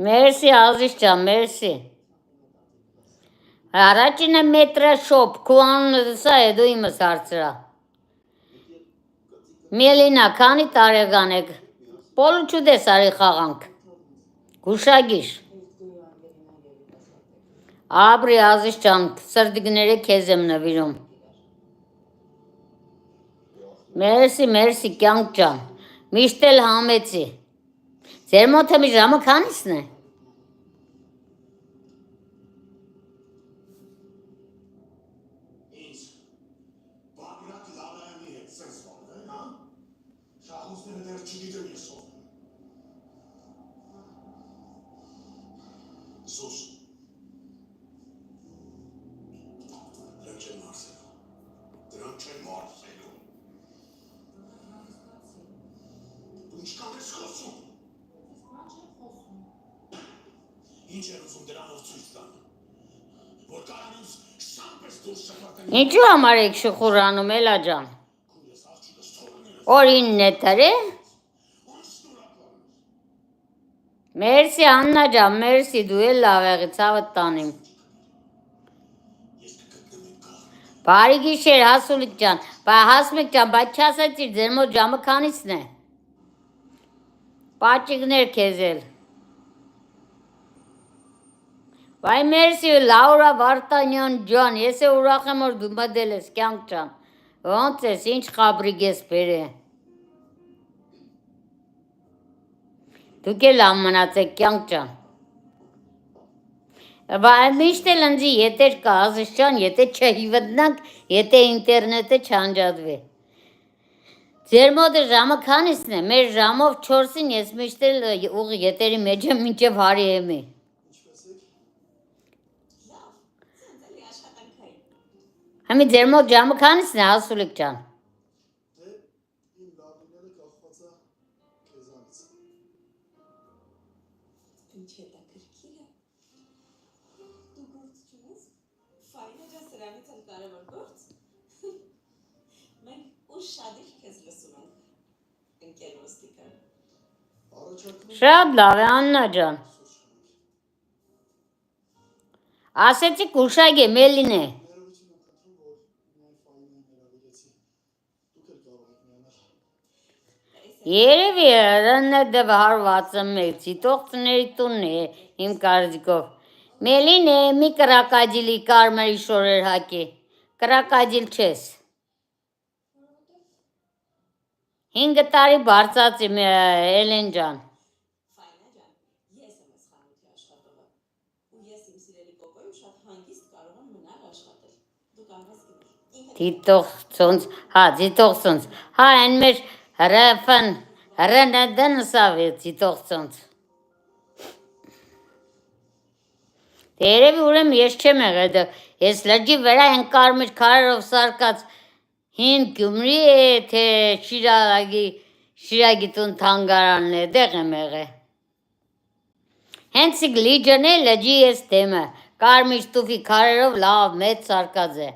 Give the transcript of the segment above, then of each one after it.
Մերսի Ազիզ ջան, մերսի։ Առաջինը մետրը շոփ, քու անունը սա է, դու իմս հարցրա։ Մելինա, քանի տարեկան եք։ Պոլու չուդես արի խաղանք։ Գուշագիր։ Աբրի Ազիզ ջան, սրդիկները քեզ եմ նվիրում։ Մերսի, կյանք ջան։ Միշտ էլ համեցի։ Ձեր մոտ մի ժամը քանիսն է։ Ինչու համար եք շխուրանում, Էլա ջան։ Օրինն է տրե։ Մերսի Աննա ջան, մերսի, դու էլ լավ եղի, ցավդ տանիմ։ Բարի գիշեր, Հասուլիկ ջան, Հասմիկ ջան, բայց չասեցիր, ձեր մոտ ժամը քանիսն է։ Պաճիկներ քեզ էլ։ Վայ մերսի Լաուրա Վարդանյան ջան, ես է ուրախ եմ, որ դու մտել ես, կյանք ջան։ Ոնց ես, ինչ խաբրիկ ես բերե։ Դուք էլ լավ մնացեք, կյանք ջան։ Միշտ էլ ընձի ետեր կա, Ազիզ ջան, եթե չհիվտնանք, եթե ինտերնետը չանջատվի։ Ձեր մոտ ժամը քանիսն է, մեր ժամով 4-ին ես միշտ էլ ուղի ետերի մեջ եմ մինչև հարի եմի։ Համի ձեր մոտ ժամը քանիսն է, Հասուլիկ ջան։ Շատ լավ է, Աննա ջան։ Ասեցի կուշագ է, Մելին է։ Երևի ՌՆԴ 161, Ցիտողցների տունն է, իմ կարծիքով։ Մելին է, մի կրակաջիլի կարմրի շորեր հակի։ Կրակաջիլ չես։ 5 տարի բարձացի Էլեն ջան։ Դիտողցոնց, հա, դիտողցոնց։ Հա, այն մեր ՌՆԴ-ն սավ է դիտողցոնց։ Երևի ուրեմն ես չեմ եղել, ես լրջի վրա են կարմիր քարերով սարկած հին Գյումրի է, թե Շիրագի տուն թանգարանն է, դեղ եմ եղել։ Հենց լիջն է, լրջի ես դեմը, կարմիր տուֆի քարերով լավ մեծ սարկած է։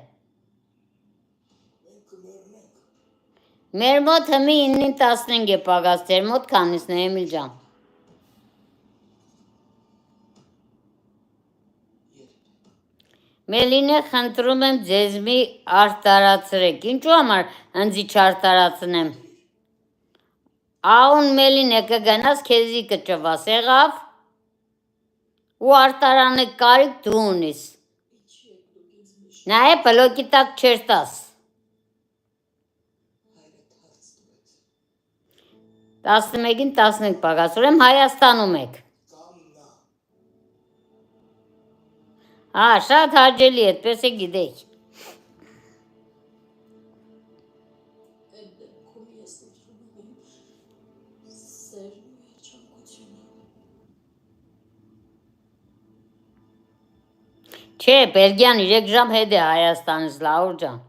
Մեր մոտ հմի 9-ին 15 է պագաս, ձեր մոտ քանիսն է, Էմիլ ջան։ Մելինե, խնդրում եմ ձեզ մի արտարացրեք, ինչու համար ընձի չարտարացնեմ։ Աուն Մելինե կգնաս քեզի կճվաս, եղավ։ Ու արտարանը կարիք դու ունիս։ Նայե բլոկի տակ չեր տաս։ 11-ին 15 պագաս, ուրեմ Հայաստանում եք։ Հա, շատ հաճելի է, այդպես է գիտեք։ Չէ, Բելգիան 3 ժամ հետ է Հայաստանից, Լաուր ջան։